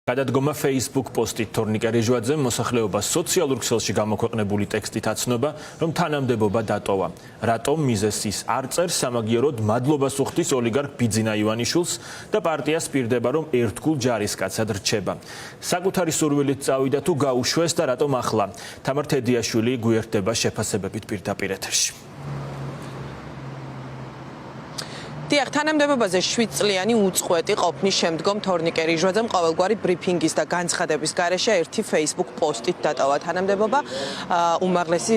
გადადგომა Facebook პოსტით თორნიკე რიჟვაძემ მოსახლეობას სოციალურ ქსელში გამოქვეყნებული ტექსტით აცნობა, რომ თანამდებობა დატოვა. რატომ მიზეზს ის არ წერს, სამაგიეროდ მადლობას უხდის ოლიგარქ ბიძინა ივანიშვილს და პარტიას პირდება, რომ ერთგულ ჯარისკაცად რჩება. საკუთარი სურვილით წავიდა თუ გაუშვეს და რატომ ახლა? თამარ თედიაშვილი გვერდება შეფასებებით პირდაპირ ეთერში. დიახ, თანამდებობაზე 7 წლიანი უწყვეტი ყოფნის შემდგომ თორნიკე რიჟვაძემ ყოველგვარი ბრიფინგის და განცხადების გარეშე ერთი Facebook პოსტით დატოვა თანამდებობა, უმაღლესი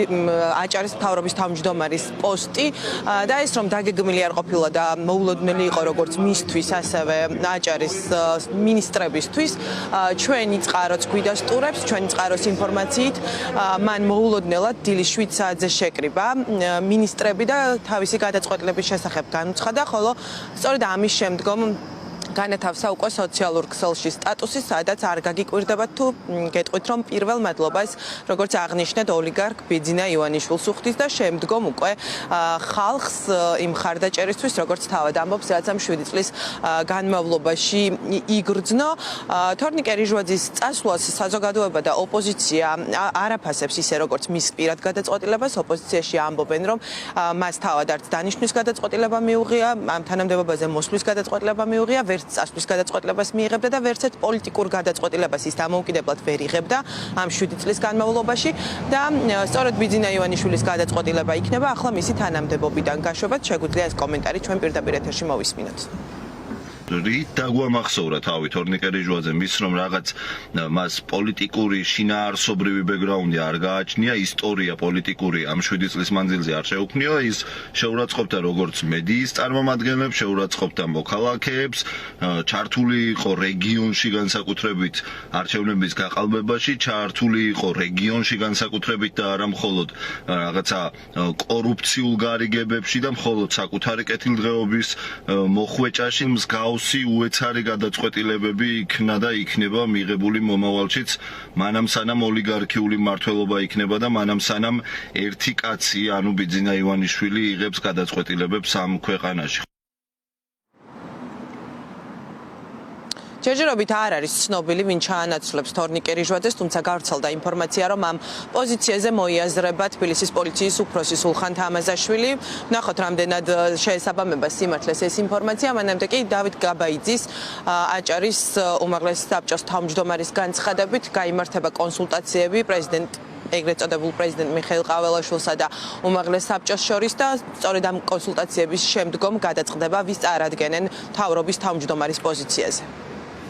აჭარის მთავრობის თავმჯდომარის პოსტი და ეს რომ დაგეგმილი არ ყოფილა და მოულოდნელი იყო როგორც მისთვის, ასევე აჭარის მინისტრებისთვის, ჩვენი წყაროც გვიდასტურებს, ჩვენი წყაროს ინფორმაციით, მან მოულოდნელად დილის 7 საათზე შეკრიბა მინისტრები და თავისი გადაწყვეტილების შესახებ განუცხადა. სწორედ ამის შემდგომ განათავსა უკვე სოციალურ ქსელში სტატუსი, სადაც არ გაგიკვირდება თუ გეტყვით, რომ პირველ მადლობას, როგორც აღნიშნეთ, ოლიგარქ ბიძინა ივანიშვილს უხდის და შემდგომ უკვე ხალხს იმ ხარდაჭერისთვის, როგორც თავად ამბობს, რაც ამ 7 წლის განმავლობაში იგრძნო. თორნიკე რიჟვაძის წასვლას საზოგადოება და ოპოზიცია არ აფასებს ისე, როგორც მის პირად გადაწყვეტილებას. ოპოზიციაში ამბობენ, რომ მას თავად არც დანიშვნის გადაწყვეტილება მიუღია, ამ თანამდებობაზე მოსვლის გადაწყვეტილება მიუღია, წასვლის გადაწყვეტილებას მიიღებდა და ვერცერთ პოლიტიკურ გადაწყვეტილებას ის დამოუკიდებლად ვერ იღებდა ამ 7 წლის განმავლობაში და სწორედ ბიძინა ივანიშვილის გადაწყვეტილება იქნება ახლა მისი თანამდებობიდან გაშვებად. შეგვიძლია ეს კომენტარი ჩვენ პირდაპირ ეთერში მოვისმინოთ. რით დაგვამახსოვრა თავი თორნიკე რიჟვაძემ ის რომ რაღაც მას პოლიტიკური შინაარსობრივი ბექგრაუნდი არ გააჩნია, ისტორია პოლიტიკური ამ 7 წლის მანძილზე არ შეუქმნია, ის შეურაცხყოფდა როგორც მედიის წარმომადგენლებს, შეურაცხყოფდა მოქალაქეებს, ჩართული იყო რეგიონში განსაკუთრებით არჩევნების გაყალბებაში, ჩართული იყო რეგიონში განსაკუთრებით და არა მხოლოდ რაღაცა კორუფციულ გარიგებებში და მხოლოდ საკუთარი კეთილდღეობის მოხვეჭაში მსგავს უეცარი გადაწყვეტილებები იქნა და იქნება მიღებული მომავალშიც, მანამ სანამ ოლიგარქიული მმართველობა იქნება და მანამ სანამ ერთი კაცი, ანუ ბიძინა ივანიშვილი იღებს გადაწყვეტილებებს ამ ქვეყანაში. ჯერჯერობით არ არის ცნობილი, ვინ ჩაანაცვლებს თორნიკე რიჟვაძეს, თუმცა გავრცელდა ინფორმაცია, რომ ამ პოზიციაზე მოიაზრება თბილისის პოლიციის უფროსი სულხან თამაზაშვილი. ნახოთ, რამდენად შეესაბამება სიმართლეს ეს ინფორმაცია. მანამდე კი დავით გაბაიძის აჭარის უმაღლესი საბჭოს თავმჯდომარის განცხადებით გაიმართება კონსულტაციები ეგრეთ წოდებულ პრეზიდენტ მიხეილ ყაველაშვილსა და უმაღლეს საბჭოს შორის და სწორედ ამ კონსულტაციების შემდგომ გადაწყდება, ვის წარადგენენ მთავრობის თავმჯდომარის პოზიციაზე.